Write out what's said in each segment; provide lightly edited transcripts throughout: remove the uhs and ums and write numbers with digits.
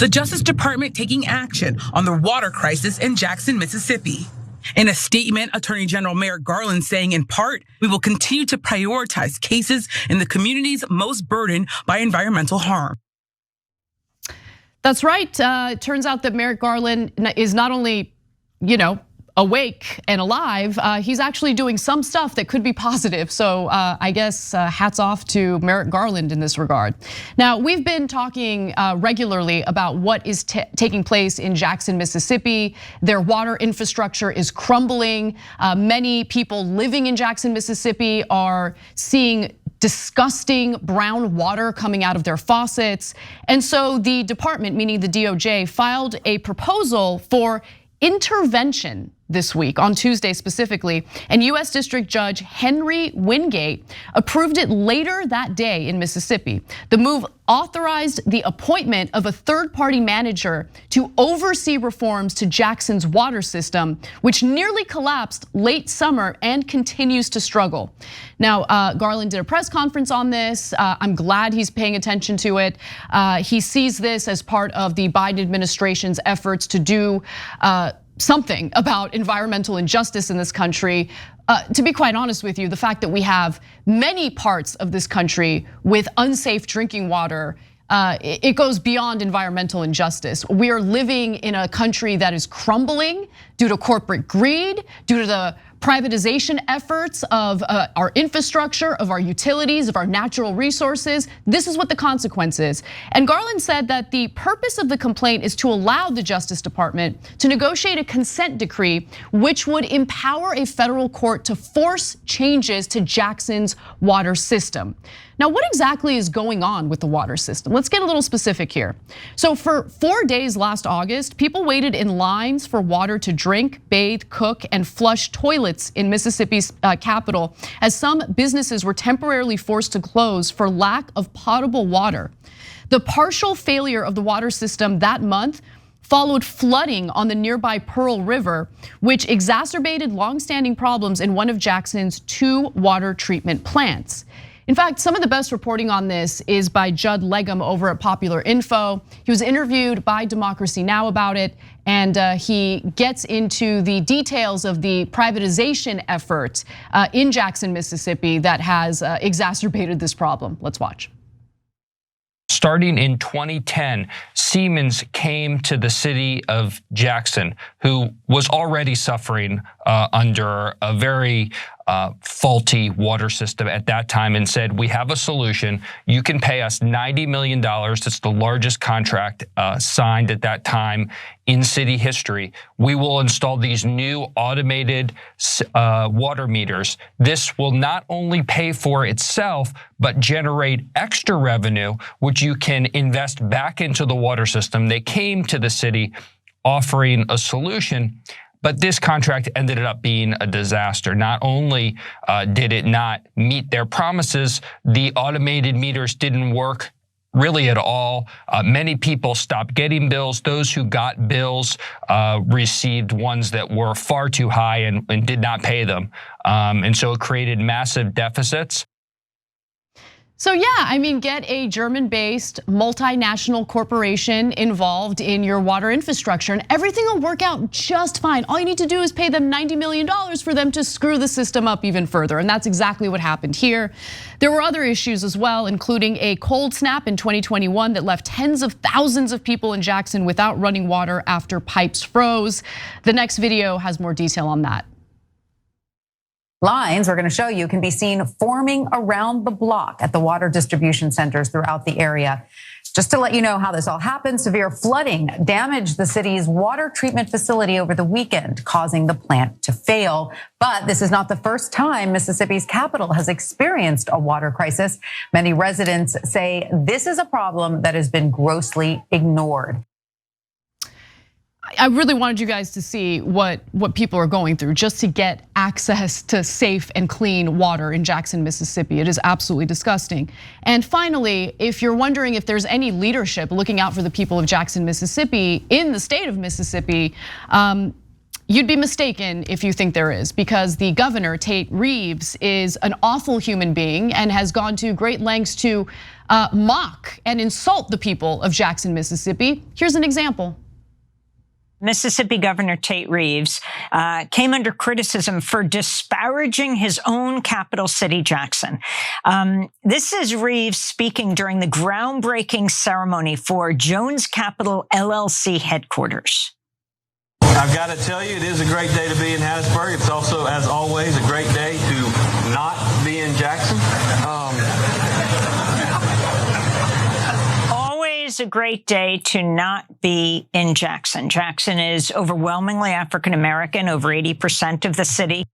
The Justice Department taking action on the water crisis in Jackson, Mississippi. In a statement, Attorney General Merrick Garland saying, in part, we will continue to prioritize cases in the communities most burdened by environmental harm. That's right. Turns out that Merrick Garland is not only, awake and alive, he's actually doing some stuff that could be positive. So I guess hats off to Merrick Garland in this regard. Now, we've been talking regularly about what is taking place in Jackson, Mississippi. Their water infrastructure is crumbling. Many people living in Jackson, Mississippi are seeing disgusting brown water coming out of their faucets. And so the department, meaning the DOJ, filed a proposal for intervention this week, on Tuesday specifically, and U.S. District Judge Henry Wingate approved it later that day in Mississippi. The move authorized the appointment of a third-party manager to oversee reforms to Jackson's water system, which nearly collapsed late summer and continues to struggle. Now, Garland did a press conference on this. I'm glad he's paying attention to it. He sees this as part of the Biden administration's efforts to do something about environmental injustice in this country. To be quite honest with you, the fact that we have many parts of this country with unsafe drinking water, it goes beyond environmental injustice. We are living in a country that is crumbling due to corporate greed, due to the privatization efforts of our infrastructure, of our utilities, of our natural resources. This is what the consequence is. And Garland said that the purpose of the complaint is to allow the Justice Department to negotiate a consent decree which would empower a federal court to force changes to Jackson's water system. Now, what exactly is going on with the water system? Let's get a little specific here. So for 4 days last August, people waited in lines for water to drink, bathe, cook, and flush toilets in Mississippi's capital, as some businesses were temporarily forced to close for lack of potable water. The partial failure of the water system that month followed flooding on the nearby Pearl River, which exacerbated longstanding problems in one of Jackson's 2 water treatment plants. In fact, some of the best reporting on this is by Judd Legum over at Popular Info. He was interviewed by Democracy Now! About it, and he gets into the details of the privatization effort in Jackson, Mississippi that has exacerbated this problem. Let's watch. Starting in 2010, Siemens came to the city of Jackson, who was already suffering under a very faulty water system at that time, and said, we have a solution. You can pay us $90 million. It's the largest contract signed at that time in city history. We will install these new automated water meters. This will not only pay for itself, but generate extra revenue, which you can invest back into the water system. They came to the city offering a solution, but this contract ended up being a disaster. Not only did it not meet their promises, the automated meters didn't work really at all. Many people stopped getting bills. Those who got bills received ones that were far too high and did not pay them. And so it created massive deficits. So yeah, I mean, get a German-based multinational corporation involved in your water infrastructure and everything will work out just fine. All you need to do is pay them $90 million for them to screw the system up even further. And that's exactly what happened here. There were other issues as well, including a cold snap in 2021 that left tens of thousands of people in Jackson without running water after pipes froze. The next video has more detail on that. Lines we're going to show you can be seen forming around the block at the water distribution centers throughout the area. Just to let you know how this all happened, severe flooding damaged the city's water treatment facility over the weekend, causing the plant to fail. But this is not the first time Mississippi's capital has experienced a water crisis. Many residents say this is a problem that has been grossly ignored. I really wanted you guys to see what people are going through just to get access to safe and clean water in Jackson, Mississippi. It is absolutely disgusting. And finally, if you're wondering if there's any leadership looking out for the people of Jackson, Mississippi in the state of Mississippi, You'd be mistaken if you think there is, because the governor, Tate Reeves, is an awful human being and has gone to great lengths to mock and insult the people of Jackson, Mississippi. Here's an example. Mississippi Governor Tate Reeves came under criticism for disparaging his own capital city, Jackson. This is Reeves speaking during the groundbreaking ceremony for Jones Capital LLC headquarters. I've got to tell you, it is a great day to be in Hattiesburg. It's also, as always, a great day to not be in Jackson. Always a great day to not be in Jackson. Jackson is overwhelmingly African American, over 80% of the city.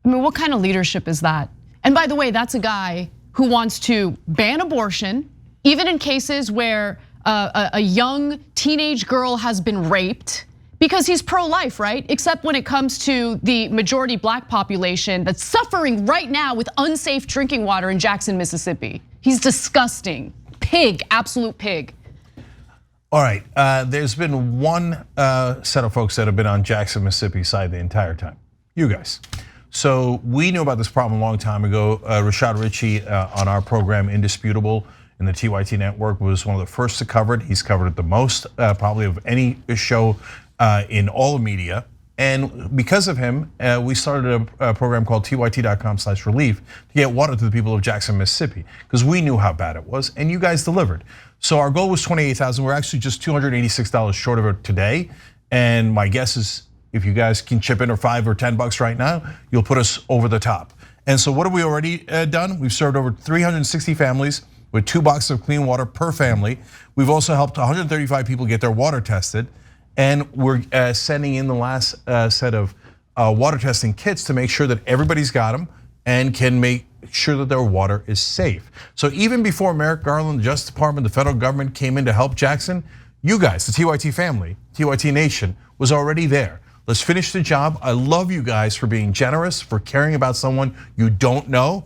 I mean, what kind of leadership is that? And by the way, that's a guy who wants to ban abortion, even in cases where a young teenage girl has been raped, because he's pro-life, right? Except when it comes to the majority black population that's suffering right now with unsafe drinking water in Jackson, Mississippi. He's disgusting. Pig, absolute pig. All right, there's been one set of folks that have been on Jackson, Mississippi side the entire time. You guys. So we knew about this problem a long time ago. Rashad Ritchie on our program, Indisputable, in the TYT network, was one of the first to cover it. He's covered it the most, probably of any show in all of media. And because of him, we started a program called tyt.com/relief to get water to the people of Jackson, Mississippi, because we knew how bad it was, and you guys delivered. So our goal was 28,000. We're actually just $286 short of it today. And my guess is, if you guys can chip in or $5 or $10 right now, you'll put us over the top. And so what have we already done? We've served over 360 families with 2 boxes of clean water per family. We've also helped 135 people get their water tested. And we're sending in the last set of water testing kits to make sure that everybody's got them and can make sure that their water is safe. So even before Merrick Garland, the Justice Department, the federal government came in to help Jackson, you guys, the TYT family, TYT Nation, was already there. Let's finish the job. I love you guys for being generous, for caring about someone you don't know.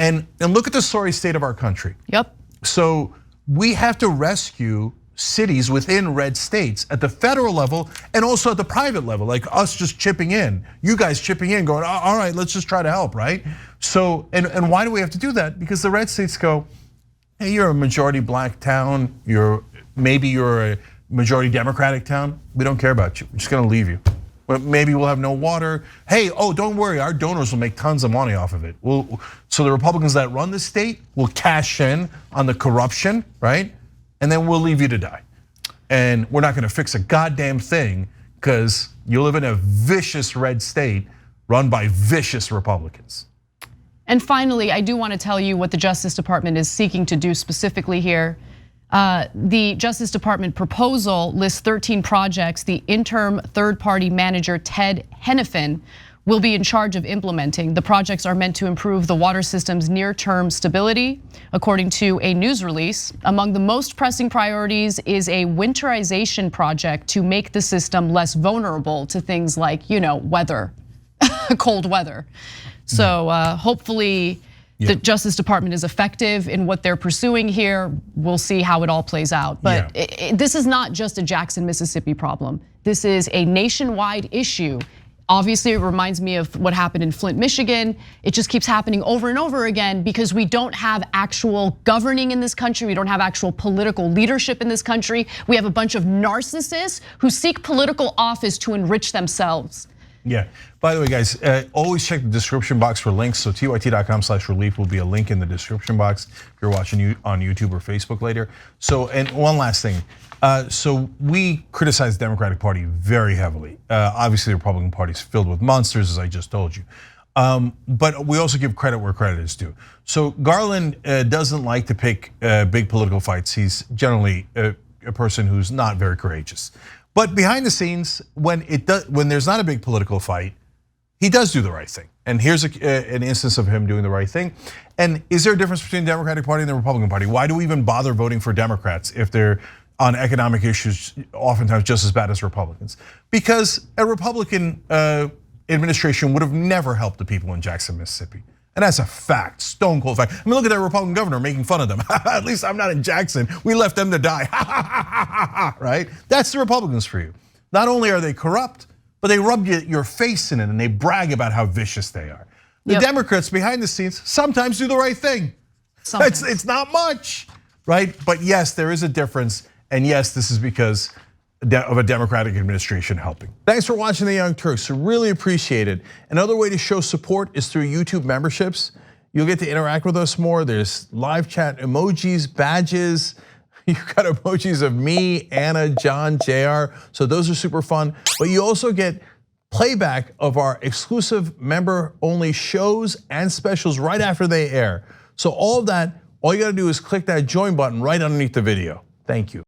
And look at the sorry state of our country. Yep. So we have to rescue cities within red states at the federal level and also at the private level, like us just chipping in, you guys chipping in, going, all right, let's just try to help, right? So, and why do we have to do that? Because the red states go, hey, you're a majority black town, maybe you're a majority Democratic town, we don't care about you, we're just gonna leave you. Maybe we'll have no water. Hey, don't worry, our donors will make tons of money off of it. So the Republicans that run the state will cash in on the corruption, right? And then we'll leave you to die. And we're not gonna fix a goddamn thing because you live in a vicious red state run by vicious Republicans. And finally, I do want to tell you what the Justice Department is seeking to do specifically here. The Justice Department proposal lists 13 projects the interim third-party manager, Ted Hennepin, will be in charge of implementing. The projects are meant to improve the water system's near-term stability. According to a news release, among the most pressing priorities is a winterization project to make the system less vulnerable to things like, weather, cold weather. So hopefully, the Justice Department is effective in what they're pursuing here. We'll see how it all plays out. But this is not just a Jackson, Mississippi problem. This is a nationwide issue. Obviously, it reminds me of what happened in Flint, Michigan. It just keeps happening over and over again because we don't have actual governing in this country. We don't have actual political leadership in this country. We have a bunch of narcissists who seek political office to enrich themselves. Yeah, by the way, guys, always check the description box for links. So tyt.com/relief will be a link in the description box if you're watching on YouTube or Facebook later. So, and one last thing. So we criticize the Democratic Party very heavily. Obviously, the Republican Party is filled with monsters, as I just told you. But we also give credit where credit is due. So Garland doesn't like to pick big political fights. He's generally a person who's not very courageous. But behind the scenes, when there's not a big political fight, he does do the right thing. And here's an instance of him doing the right thing. And is there a difference between the Democratic Party and the Republican Party? Why do we even bother voting for Democrats if they're on economic issues oftentimes just as bad as Republicans? Because a Republican administration would have never helped the people in Jackson, Mississippi. And that's a fact, stone cold fact. I mean, look at that Republican governor making fun of them. At least I'm not in Jackson. We left them to die, right? That's the Republicans for you. Not only are they corrupt, but they rub your face in it and they brag about how vicious they are. The Democrats behind the scenes sometimes do the right thing. It's not much, right? But yes, there is a difference. And yes, this is because of a Democratic administration helping. Thanks for watching The Young Turks, really appreciate it. Another way to show support is through YouTube memberships. You'll get to interact with us more. There's live chat emojis, badges. You've got emojis of me, Anna, John, JR. So those are super fun. But you also get playback of our exclusive member-only shows and specials right after they air. So all of that, all you gotta do is click that join button right underneath the video. Thank you.